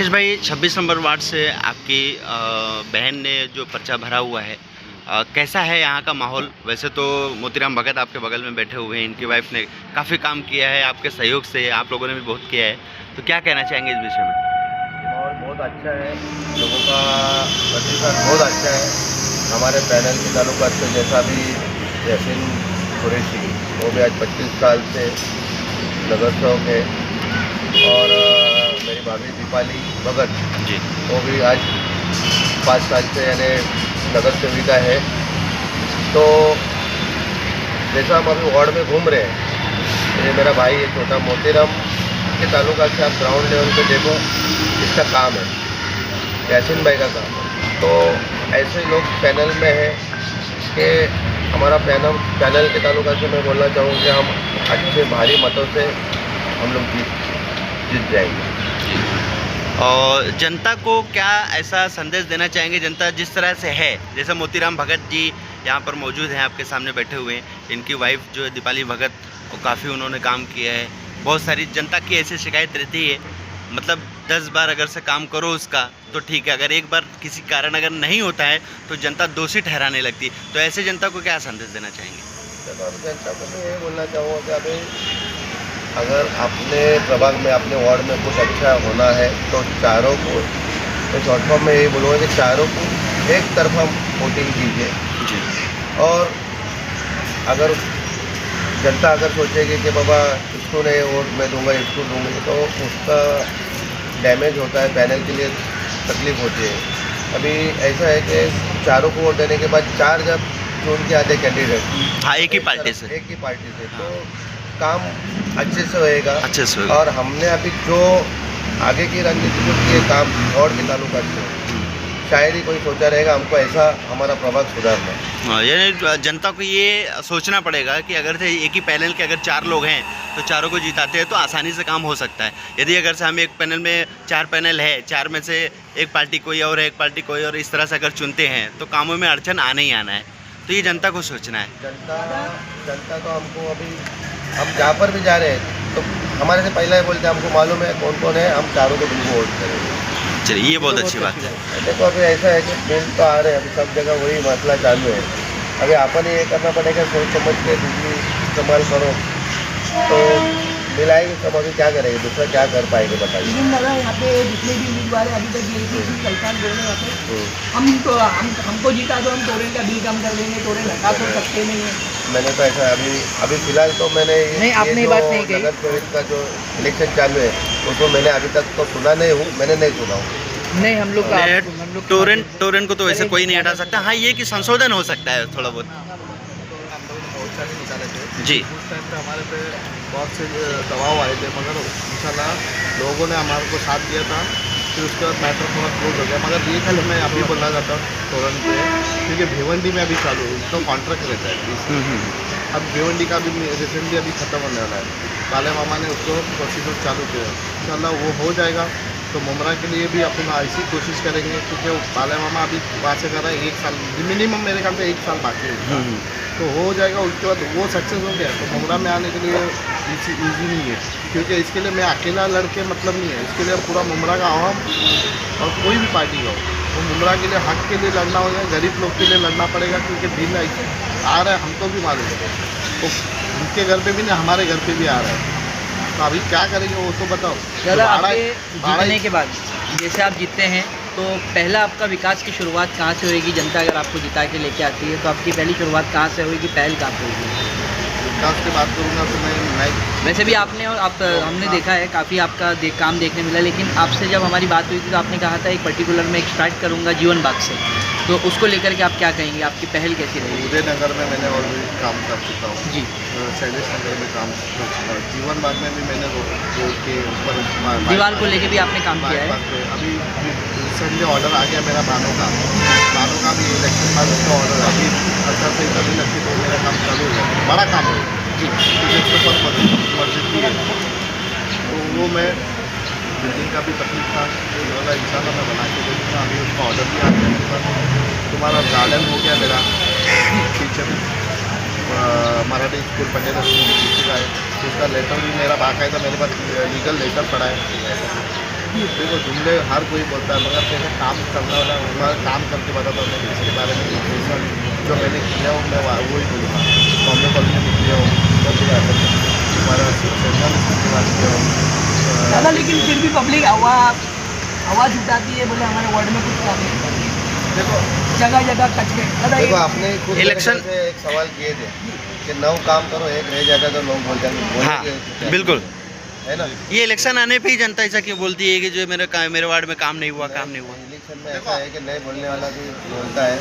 राकेश भाई, 26 number ward से आपकी बहन ने जो पर्चा भरा हुआ है, कैसा है यहाँ का माहौल? वैसे तो मोतीराम भगत आपके बगल में बैठे हुए हैं, इनकी वाइफ ने काफ़ी काम किया है आपके सहयोग से, आप लोगों ने भी बहुत किया है, तो क्या कहना चाहेंगे इस विषय में? माहौल बहुत अच्छा है, लोगों का प्रतिसाद बहुत अच्छा है। हमारे पैनल के ताल्लुकात से जैसा भी यासीन कुरैशी, वो भी आज 25 साल से नगर सेवक है, और मेरी भाभी दीपाली भगत जी वो भी आज 5 साल से यानी नगर सेविका है। तो जैसा हम अभी वार्ड में घूम रहे हैं, ये मेरा भाई है छोटा, मोतीराम के ताल्लुकात से आप ग्राउंड लेवल पे देखो, इसका काम है, यासीन भाई का काम है। तो ऐसे लोग पैनल में हैं कि हमारा पैनल के ताल्लुकात से मैं बोलना चाहूँ कि हम अच्छे भारी मतों से हम लोग जीत जाएंगे। और जनता को क्या ऐसा संदेश देना चाहेंगे? जनता जिस तरह से है, जैसे मोतीराम भगत जी यहाँ पर मौजूद हैं, आपके सामने बैठे हुए हैं, इनकी वाइफ जो है दीपाली भगत, वो काफ़ी उन्होंने काम किया है। बहुत सारी जनता की ऐसी शिकायत रहती है, मतलब 10 बार अगर से काम करो उसका तो ठीक है, अगर एक बार किसी कारण अगर नहीं होता है तो जनता दोषी ठहराने लगती है। तो ऐसे जनता को क्या संदेश देना चाहेंगे? जनता को मैं ये बोलना चाहूँगा कि अभी अगर अपने प्रभाग में, अपने वार्ड में कुछ अच्छा होना है तो चारों को, तो शॉर्ट फॉर्म में यही बोलूँगा कि चारों को एक तरफा वोटिंग कीजिए। जी। और अगर जनता अगर सोचेगी कि बाबा इसको नहीं वोट मैं दूंगा, इसको दूंगी, तो उसका डैमेज होता है, पैनल के लिए तकलीफ होती है। अभी ऐसा है कि चारों को वोट देने के बाद 4 जब चुन के आते कैंडिडेट, हाँ, एक ही पार्टी से, तो काम अच्छे से होएगा। अच्छे से होगा। और हमने अभी जो आगे की रणनीति जो की है काम वार्ड के ताल्लुकात से, शायद ही कोई सोचा रहेगा हमको ऐसा हमारा प्रभाग सुधारना है। हाँ, यानी जनता को ये सोचना पड़ेगा कि अगर से एक ही पैनल के अगर 4 लोग हैं तो चारों को जिताते हैं तो आसानी से काम हो सकता है। यदि अगर से हम एक पैनल में 4 पैनल है, 4 में से एक पार्टी कोई और है, एक पार्टी कोई और, इस तरह से अगर चुनते हैं तो कामों में अड़चन आना ही आना है। तो ये जनता को सोचना है। जनता तो हमको अभी हम जहाँ पर भी जा रहे हैं तो हमारे से पहले ही बोलते हैं हमको मालूम है कौन कौन है, हम चारों को बिल्कुल वोट करेंगे। चलिए, ये बहुत अच्छी बात है। देखो अभी ऐसा है कि बिल तो आ रहे हैं, अभी सब जगह वही मसला चालू है। अभी अपन ये करना पड़ेगा, सोच समझ के बिजली इस्तेमाल करो तो बिल आएगी, सब अभी क्या करेंगे, दूसरा क्या कर पाएंगे बताइए। यहाँ पे जितने भी उम्मीदवार हैं अभी तक ये कल्पान बोल रहे हैं, हमको जीता तो हम तोड़ें का बिल कम कर देंगे, तोड़े लगा तो सकते नहीं है। मैंने तो ऐसा अभी फिलहाल तो मैंने नहीं, आपने ये बात नहीं कही। नगर सेवक का जो इलेक्शन चालू है उसको मैंने अभी तक तो सुना नहीं हूँ, मैंने नहीं सुना हूँ। नहीं, हम लोग टोरेंट को तो वैसे कोई नहीं हटा सकता। हाँ, ये कि संशोधन हो सकता है थोड़ा बहुत। जी। उस टाइम पे हमारे पे बहुत से दबाव आए थे, मगर इंशाल्लाह लोगों ने हमारे को साथ दिया था। फिर उसके बाद मैटर थोड़ा क्लोज हो गया। मगर ये कल मैं अभी बोलना चाहता हूँ तोरण पे, क्योंकि भिवंडी में अभी चालू हुई तो कॉन्ट्रैक्ट रहता है। अब भिवंडी का भी रिसेंटली अभी ख़त्म होने वाला है, काले मामा ने उसको प्रोसीजर चालू किया है, इंशाल्लाह वो हो जाएगा। तो मुमरा के लिए भी अपन ऐसी कोशिश करेंगे, क्योंकि काले मामा अभी बात से कर रहा है 1 साल मिनिमम, मेरे ख्याल से 1 साल बाकी है, तो हो जाएगा। उसके बाद वो सक्सेस हो गया तो मुमरा में आने के लिए ईजी नहीं है, क्योंकि इसके लिए मैं अकेला लड़के मतलब नहीं है, इसके लिए पूरा मुमरा का आवाम और कोई भी पार्टी हो, वो मुमरा के लिए हक के लिए लड़ना हो या गरीब लोग के लिए लड़ना पड़ेगा। क्योंकि दिन आ रहा है, हमको भी मालूम है, तो उनके घर पे भी नहीं, हमारे घर पे भी आ रहा है। तो अभी क्या करेंगे वो तो बताओ। दादा, आपके जीतने के बाद जैसे आप जीतते हैं तो पहला आपका विकास की शुरुआत कहाँ से होएगी? जनता अगर आपको जिता के लेके आती है तो आपकी पहली शुरुआत कहाँ से होएगी, पहल कहाँ से होगी? विकास की बात करूँगा तो मैं वैसे भी आपने और आप हमने देखा है काफ़ी आपका काम देखने मिला, लेकिन आपसे जब हमारी बात हुई थी तो आपने कहा था एक पर्टिकुलर में स्टार्ट करूँगा जीवन बाग से, तो उसको लेकर के आप क्या कहेंगे, आपकी पहल कैसी रहेगी? उदयनगर में मैंने ऑलरेडी काम कर चुका हूँ जी। शैलेश नगर में काम कर चुका हूँ, जीवन बाग में भी मैंने रोड के ऊपर दीवार को लेके भी आपने काम किया है। अभी संजय ऑर्डर आ गया मेरा बानों का भी इलेक्शन बाद उसका ऑर्डर अभी 18 से कभी लगती तो मेरा काम चालू हो गया, बड़ा काम है जी, उसके ऊपर मस्जिद भी है। तो वो मैं बिल्डिंग का भी तकलीफ था, इंशाल्लाह मैं बना के दे दूँगा। अभी उसका ऑर्डर भी आ गया मेरे पास। तुम्हारा गार्डन हो गया मेरा पीछे में, मराठी स्कूल पंडित का है, उसका लेटर भी मेरा बाकायदा मेरे पास लीगल लेटर पड़ा है। देखो जुमले हर कोई बोलता है, मगर कैसे काम करने वाला मैं काम करके बताता हूँ। मैं इसके बारे में डिस्कशन जो मैंने किया हूँ मैं वही बोलूँगा। बॉम्बे कॉलेज में किया हूँ, हमारा सेंट्रल स्कूल किया हूँ। दादा लेकिन फिर भी पब्लिक आवाज़ उठाती है, बोले हमारे वार्ड में कुछ काम नहीं। देखो जगह जगह कचरे दादा देखो ये आपने खुद इलेक्शन- से एक सवाल किए थे कि 9 काम करो, एक रह जाता तो लोग बोल जाएंगे हाँ बिल्कुल। है ना। ये इलेक्शन आने पे ही जनता ऐसा क्यों बोलती है कि जो मेरे वार्ड में काम नहीं हुआ, काम नहीं हुआ। इलेक्शन में ऐसा है कि नहीं बोलने वाला भी बोलता है।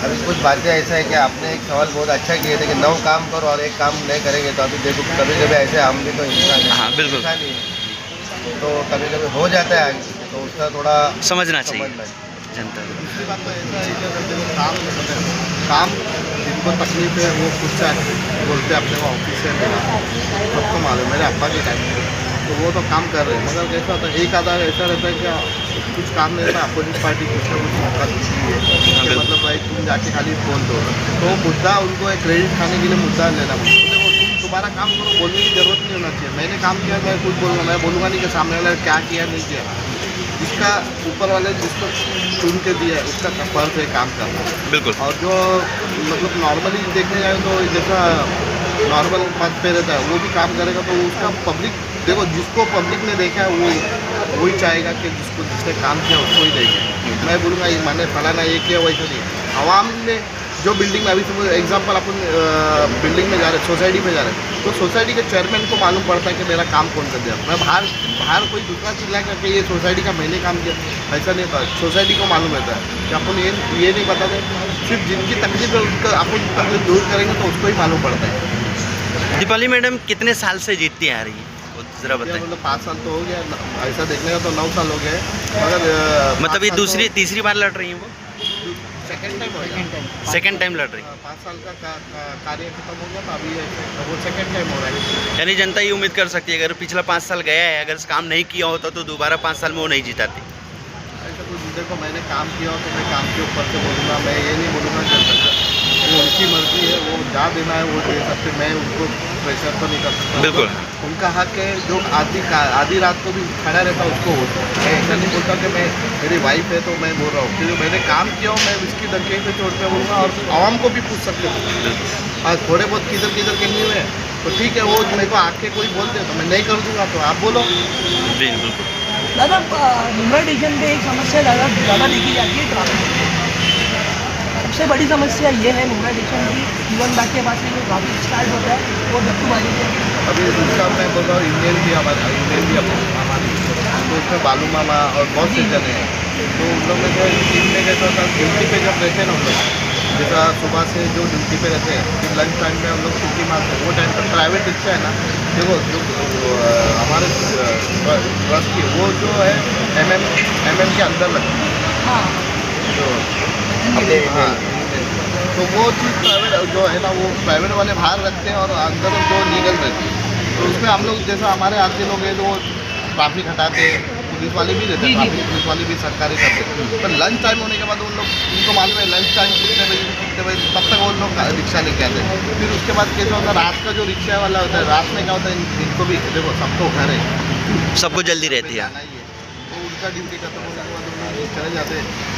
अभी कुछ बातें ऐसा है कि आपने एक सवाल बहुत अच्छा किए थे कि 9 काम करो और एक काम नहीं करेंगे, तो अभी देखो कभी कभी ऐसे हम भी तो इंसान है। हाँ, बिल्कुल। इंसान ही है। तो कभी कभी हो जाता है, तो उसका थोड़ा समझना चाहिए समझना चाहिए। जनता को। दूसरी बात तो ऐसा है कि अगर देखो काम जिनको तकलीफ है वो खुद से बोलते हैं अपने को ऑफिस से मेरा सबको मालूम, मेरे अब्बा के टाइम में तो वो तो काम कर रहे हैं। मगर कैसा होता है एक आधा ऐसा रहता है कि कुछ काम नहीं रहता, अपोजिट पार्टी कुछ ना कुछ मौका देती है, मतलब भाई तुम जाके खाली बोल दो, तो मुद्दा उनको एक क्रेडिट खाने के लिए मुद्दा लेना पड़ता है। देखो तुम दोबारा काम करो, बोलने की जरूरत नहीं होना चाहिए। मैंने काम किया मैं कुछ बोलूँगा, मैं बोलूँगा नहीं कि सामने वाला क्या किया नहीं किया। जिसका ऊपर वाले जिसको चुन के दिया है उसका फर्ज है काम करना। बिल्कुल। और जो मतलब नॉर्मली देखने जाए तो जैसा नॉर्मल पद पे रहता है वो भी काम करेगा, तो उसका पब्लिक देखो जिसको पब्लिक ने देखा है वो वही चाहेगा कि जिसने काम किया उसको ही देखे। मैं बोलूँगा ये मैंने फलाना ये किया वैसा नहीं। आवाम ने जो बिल्डिंग में अभी समझ एग्जाम्पल अपन बिल्डिंग में जा रहे सोसाइटी में जा रहे हैं, तो सोसाइटी के चेयरमैन को मालूम पड़ता है कि मेरा काम कौन कर दिया। मैं बाहर कोई दूसरा चिल्ला करके ये सोसाइटी का मैंने काम किया ऐसा नहीं होता। सोसाइटी को मालूम रहता है कि अपन ये नहीं बताते, सिर्फ जिनकी तकलीफ है उसका अपन तकलीफ दूर करेंगे तो उसको ही मालूम पड़ता है। दीपाली मैडम कितने साल से जीतती आ रही है, वो जरा बताएं। मतलब 5 साल तो हो गया, ऐसा देखने का तो 9 साल हो गए, मगर मतलब ये दूसरी तीसरी बार लड़ रही हैं वो, सेकेंड टाइम हो गया। सेकंड टाइम लड़ रही हैं। 5 साल का कार्य खत्म हो गया तो अभी वो सेकेंड टाइम हो रहा है। यानी जनता ये उम्मीद कर सकती है अगर पिछला 5 साल गया है, अगर काम नहीं किया होता तो दोबारा 5 साल में वो नहीं जीताती। ऐसा कुछ देखो मैंने काम किया हो तो मैं काम के ऊपर से बोलूँगा, मैं ये नहीं बोलूँगा जनता का, वो उनकी मर्जी है, वो जा देना है वो दे सकते, मैं उनको प्रेशर तो नहीं कर सकता। बिल्कुल। उनका हक है, जो आधी रात को भी खड़ा रहता है उसको मैं ऐसा नहीं बोलता कि मैं मेरी वाइफ है तो मैं बोल रहा हूँ कि जो मैंने काम किया हो मैं इसकी डंके पे चोट पे बोलूँगा। और आवाम को भी पूछ सकते हो, आज थोड़े बहुत किधर के नहीं हुए तो ठीक है, वो मेरे को आके कोई बोलते तो मैं नहीं कर दूँगा, तो आप बोलो। बिल्कुल। दादा मुंबई स्टेशन पे एक समस्या ज़्यादा देखी जाती है ट्रैफिक। सबसे बड़ी समस्या ये है मुंबई स्टेशन की, जीवन बाग के पास में जो ट्रैफिक स्टार्ट होता है वो डब्बूबाजी से। अभी दूसरा मैं बोल रहा हूँ यूनियन भी हमारी तो उसमें बालू मामा और बहुत से जने हैं, तो उन लोग में जो टीम में कैसा होता है ड्यूटी पे जब रहते हैं ना उन लोग, जैसा सुबह से जो ड्यूटी पे रहते हैं फिर लंच टाइम में हम लोग छुट्टी मारते हैं, वो टाइम पर प्राइवेट रिक्शा है ना, देखो जो हमारे ट्रस्ट की वो जो है MM के अंदर लगती है हाँ जो हाँ, तो वो चीज़ प्राइवेट जो है ना वो प्राइवेट वाले बाहर रखते हैं और अंदर जो लीगल रहती है, तो उसमें हम लोग जैसा हमारे आदमी लोग हैं जो ट्रैफिक हटाते हैं, पुलिस वाले भी रहते हैं, ट्रैफिक पुलिस वाले भी सरकारी करते हैं, पर लंच टाइम होने के बाद उन लोग उनको मालूम है लंच टाइम कितने बजे तब तक वो लोग रिक्शा लेके आते हैं। फिर उसके बाद कैसा होता है रात का जो रिक्शा वाला होता है, रात में क्या होता है इनको भी देखो सबको घर है, सबको जल्दी रहती है। जाना ही है, तो उनका ड्यूटी खत्म होने के बाद उन लोग चले जाते हैं।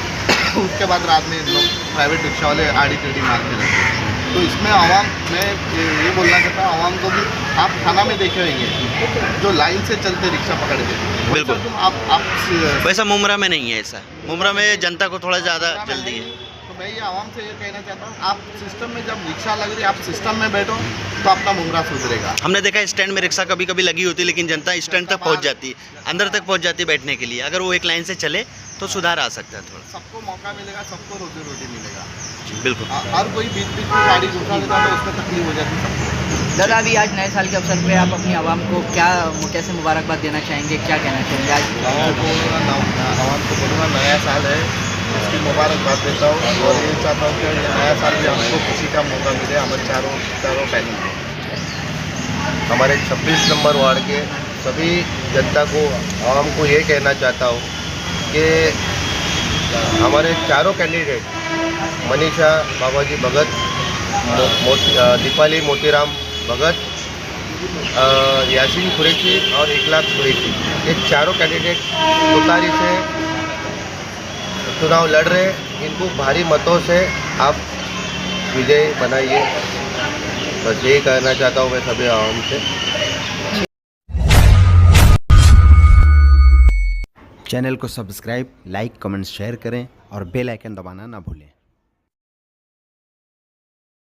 उसके बाद रात में लोग प्राइवेट रिक्शा वाले आड़ी टेढ़ी मारते रहते हैं। तो इसमें आवाम मैं ये बोलना चाहता हूँ आवाम को भी, आप थाना में देखे होंगे जो लाइन से चलते रिक्शा पकड़ के, बिल्कुल। तुम आप वैसा मुमरा में नहीं है, ऐसा मुमरा में जनता को थोड़ा ज़्यादा जल्दी है। तो मैं ये आवाम से ये कहना चाहता हूँ आप सिस्टम में जब रिक्शा लग रही है आप सिस्टम में बैठो तो अपना मुमरा सुधरेगा। हमने देखा स्टैंड में रिक्शा कभी कभी लगी होती है लेकिन जनता स्टैंड तक पहुंच जाती है, अंदर तक पहुंच जाती है बैठने के लिए। अगर वो एक लाइन से चले तो सुधार आ सकता है थोड़ा। सबको मौका मिलेगा, सबको रोजी रोटी मिलेगा। बिल्कुल। हर कोई बीच बीच में गाड़ी घुसा देता है तो उसमें तकलीफ हो जाती है सबको। दादा अभी आज नए साल के अवसर पे आप अपनी आवाम को क्या मोटे से मुबारकबाद देना चाहेंगे, क्या कहना चाहेंगे आज? आवाम को बोलूँगा नया साल है, इसकी मुबारकबाद देता हूँ और ये चाहता हूँ कि ये नया साल भी हमको खुशी का मौका मिले हमारे चारों पैनल को। हमारे 26 नंबर वार्ड के सभी जनता को आवाम को ये कहना चाहता हूँ कि हमारे चारों कैंडिडेट मनीषा बाबाजी भगत, दीपाली मोतीराम भगत यासीन कुरैशी और इखलास कुरैशी, ये चारों कैंडिडेट तुतारी से चुनाव लड़ रहे हैं। इनको भारी मतों से आप विजयी बनाइए, बस यही कहना चाहता हूँ मैं सभी आवाम से। चैनल को सब्सक्राइब, लाइक, कमेंट, शेयर करें और बेल आइकन दबाना ना भूलें।